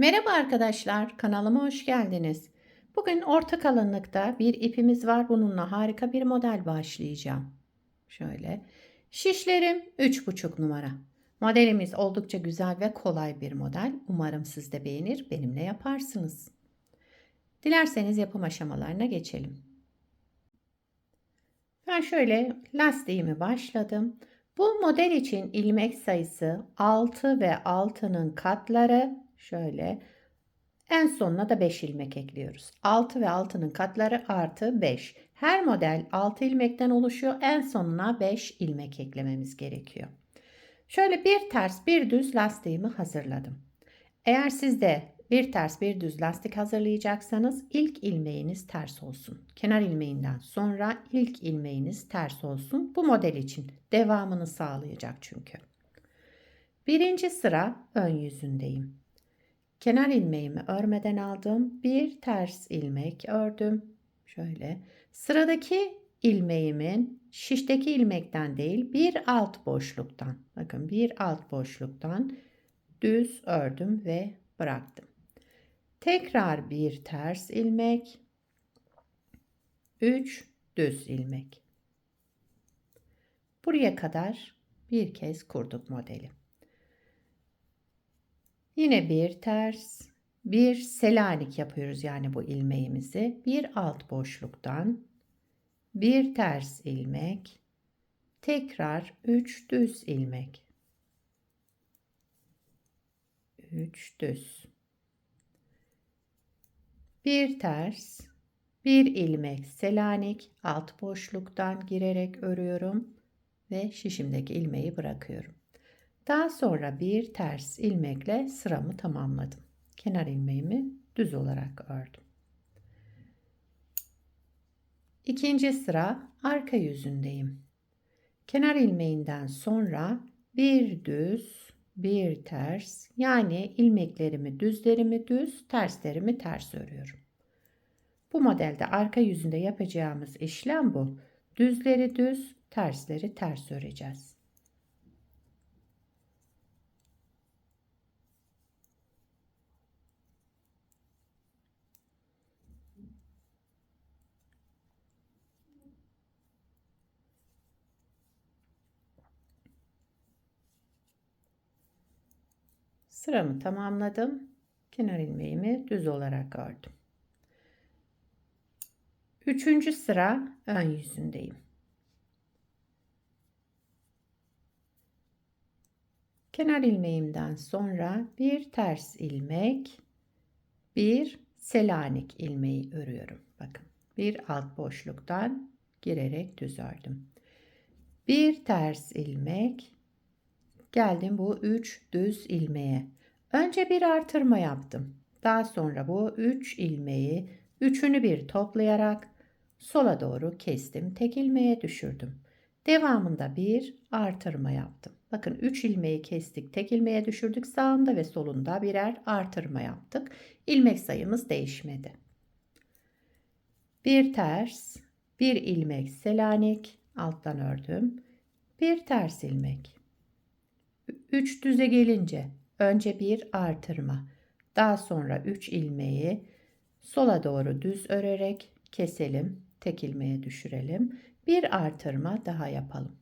Merhaba arkadaşlar, kanalıma hoş geldiniz. Bugün orta kalınlıkta bir ipimiz var. Bununla harika bir model başlayacağım. Şöyle. Şişlerim 3,5 numara. Modelimiz oldukça güzel ve kolay bir model. Umarım siz de beğenir, benimle yaparsınız. Dilerseniz yapım aşamalarına geçelim. Ben şöyle lastiğimi başladım. Bu model için ilmek sayısı 6 ve 6'nın katları şöyle. En sonuna da 5 ilmek ekliyoruz. 6 ve 6'nın katları artı 5. Her model 6 ilmekten oluşuyor. En sonuna 5 ilmek eklememiz gerekiyor. Şöyle bir ters bir düz lastiğimi hazırladım. Eğer siz de bir ters bir düz lastik hazırlayacaksanız ilk ilmeğiniz ters olsun. Kenar ilmeğinden sonra ilk ilmeğiniz ters olsun. Bu model için devamını sağlayacak çünkü. Birinci sıra ön yüzündeyim. Kenar ilmeğimi örmeden aldım. Bir ters ilmek ördüm. Şöyle. Sıradaki ilmeğimin şişteki ilmekten değil bir alt boşluktan. Bakın bir alt boşluktan düz ördüm ve bıraktım. Tekrar bir ters ilmek. 3 düz ilmek. Buraya kadar bir kez kurduk modeli. Yine bir ters, bir selanik yapıyoruz yani bu ilmeğimizi. Bir alt boşluktan bir ters ilmek, tekrar 3 düz ilmek. 3 düz. Bir ters, bir ilmek selanik alt boşluktan girerek örüyorum ve şişimdeki ilmeği bırakıyorum. Daha sonra bir ters ilmekle sıramı tamamladım. Kenar ilmeğimi düz olarak ördüm. İkinci sıra arka yüzündeyim. Kenar ilmeğinden sonra bir düz, bir ters, yani ilmeklerimi düzlerimi düz, terslerimi ters örüyorum. Bu modelde arka yüzünde yapacağımız işlem bu. Düzleri düz, tersleri ters öreceğiz. Sıramı tamamladım. Kenar ilmeğimi düz olarak ördüm. Üçüncü sıra ön yüzündeyim. Kenar ilmeğimden sonra bir ters ilmek, bir selanik ilmeği örüyorum. Bakın bir alt boşluktan girerek düz ördüm. Bir ters ilmek, geldim bu 3 düz ilmeğe. Önce bir artırma yaptım. Daha sonra bu 3 ilmeği üçünü bir toplayarak sola doğru kestim. Tek ilmeğe düşürdüm. Devamında bir artırma yaptım. Bakın 3 ilmeği kestik. Tek ilmeğe düşürdük. Sağında ve solunda birer artırma yaptık. İlmek sayımız değişmedi. Bir ters, bir ilmek selanik alttan ördüm. Bir ters ilmek. 3 düze gelince önce bir artırma, daha sonra 3 ilmeği sola doğru düz örerek keselim, tek ilmeğe düşürelim. Bir artırma daha yapalım.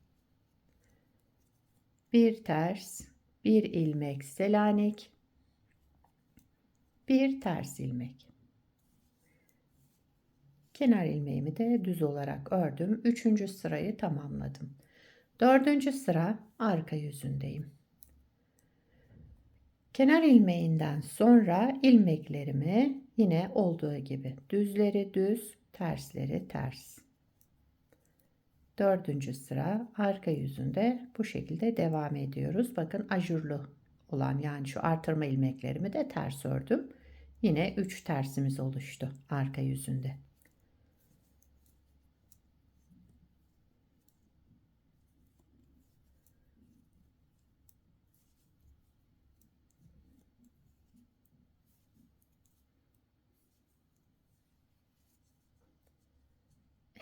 Bir ters, bir ilmek selanik, bir ters ilmek. Kenar ilmeğimi de düz olarak ördüm. Üçüncü sırayı tamamladım. Dördüncü sıra arka yüzündeyim. Kenar ilmeğinden sonra ilmeklerimi yine olduğu gibi düzleri düz, tersleri ters. Dördüncü sıra arka yüzünde bu şekilde devam ediyoruz. Bakın ajurlu olan, yani şu artırma ilmeklerimi de ters ördüm. Yine 3 tersimiz oluştu arka yüzünde.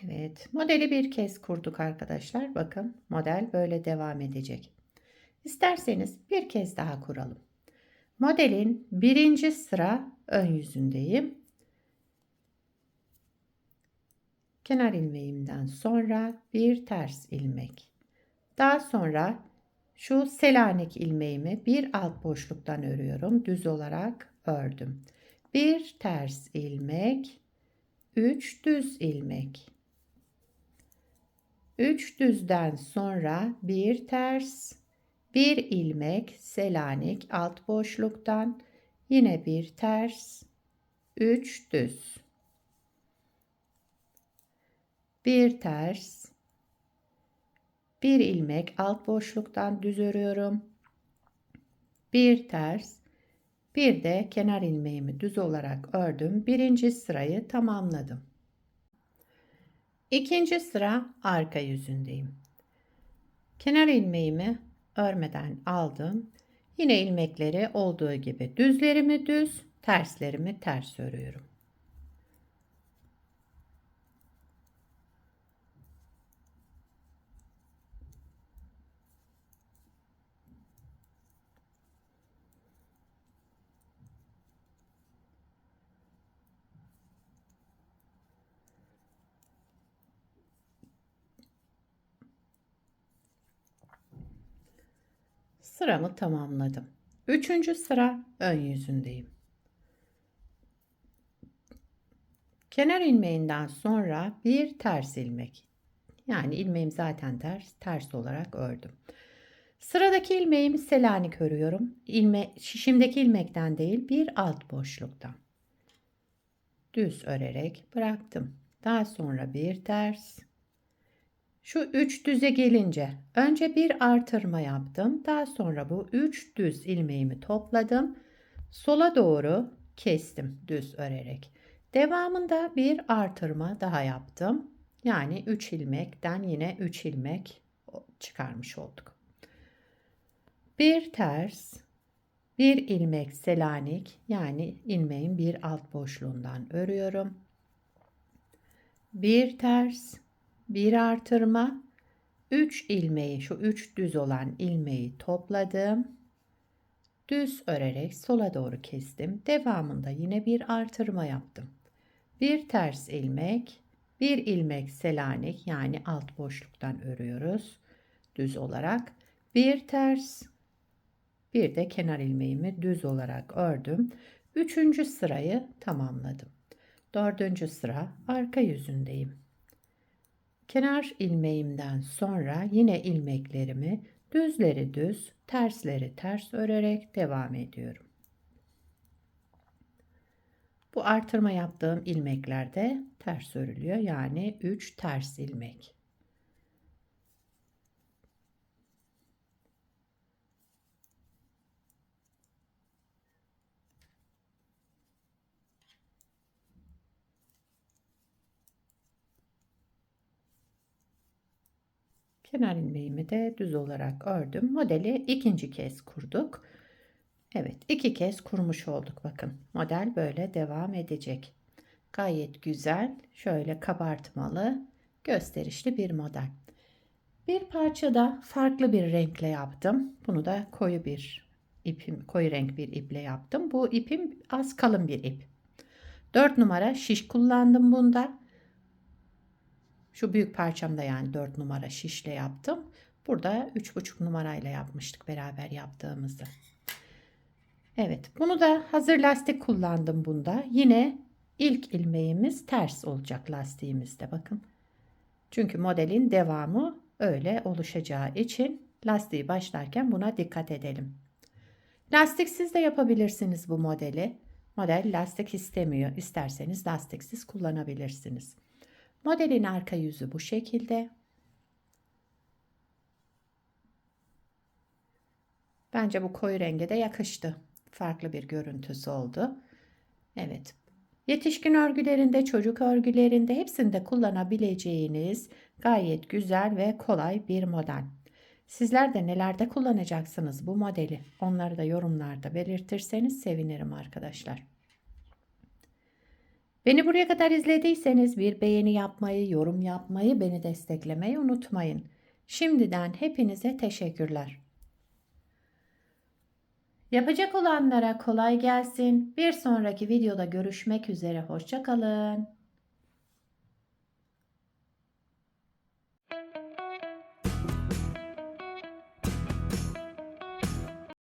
Evet, modeli bir kez kurduk arkadaşlar. Bakın model böyle devam edecek. İsterseniz bir kez daha kuralım. Modelin birinci sıra ön yüzündeyim. Kenar ilmeğimden sonra bir ters ilmek. Daha sonra şu Selanik ilmeğimi bir alt boşluktan örüyorum. Düz olarak ördüm. Bir ters ilmek, 3 düz ilmek. 3 düzden sonra bir ters, bir ilmek Selanik alt boşluktan, yine bir ters, 3 düz. Bir ters, bir ilmek alt boşluktan düz örüyorum. Bir ters, bir de kenar ilmeğimi düz olarak ördüm. Birinci sırayı tamamladım. İkinci sıra arka yüzündeyim. Kenar ilmeğimi örmeden aldım. Yine ilmekleri olduğu gibi düzlerimi düz, terslerimi ters örüyorum. Sıramı tamamladım. Üçüncü sıra ön yüzündeyim. Kenar ilmeğinden sonra bir ters ilmek. Yani ilmeğim zaten ters olarak ördüm. Sıradaki ilmeğimi Selanik örüyorum. Şişimdeki ilmekten değil, bir alt boşluktan. Düz örerek bıraktım. Daha sonra bir ters. Şu 3 düze gelince önce bir artırma yaptım. Daha sonra bu 3 düz ilmeğimi topladım. Sola doğru kestim düz örerek. Devamında bir artırma daha yaptım. Yani 3 ilmekten yine 3 ilmek çıkarmış olduk. Bir ters, bir ilmek Selanik, yani ilmeğin bir alt boşluğundan örüyorum. Bir ters, bir artırma, 3 ilmeği, şu 3 düz olan ilmeği topladım. Düz örerek sola doğru kestim. Devamında yine bir artırma yaptım. Bir ters ilmek, bir ilmek Selanik, yani alt boşluktan örüyoruz düz olarak. Bir ters, bir de kenar ilmeğimi düz olarak ördüm. Üçüncü sırayı tamamladım. Dördüncü sıra arka yüzündeyim. Kenar ilmeğimden sonra yine ilmeklerimi düzleri düz, tersleri ters örerek devam ediyorum. Bu artırma yaptığım ilmeklerde ters örülüyor. Yani 3 ters ilmek. Kenar ilmeğimi de düz olarak ördüm. Modeli ikinci kez kurduk. Evet, iki kez kurmuş olduk. Bakın, model böyle devam edecek. Gayet güzel, şöyle kabartmalı, gösterişli bir model. Bir parçada farklı bir renkle yaptım. Bunu da koyu renk bir iple yaptım. Bu ipim az kalın bir ip. 4 numara şiş kullandım bunda. Şu büyük parçamda yani 4 numara şişle yaptım. Burada 3,5 numarayla yapmıştık beraber yaptığımızda. Evet, bunu da hazır lastik kullandım bunda. Yine ilk ilmeğimiz ters olacak lastiğimizde, bakın. Çünkü modelin devamı öyle oluşacağı için lastiği başlarken buna dikkat edelim. Lastiksiz de yapabilirsiniz bu modeli. Model lastik istemiyor. İsterseniz lastiksiz kullanabilirsiniz. Modelin arka yüzü bu şekilde. Bence bu koyu renge de yakıştı. Farklı bir görüntüsü oldu. Evet. Yetişkin örgülerinde, çocuk örgülerinde hepsinde kullanabileceğiniz gayet güzel ve kolay bir model. Sizler de nelerde kullanacaksınız bu modeli? Onları da yorumlarda belirtirseniz sevinirim arkadaşlar. Beni buraya kadar izlediyseniz bir beğeni yapmayı, yorum yapmayı, beni desteklemeyi unutmayın. Şimdiden hepinize teşekkürler. Yapacak olanlara kolay gelsin. Bir sonraki videoda görüşmek üzere. Hoşça kalın.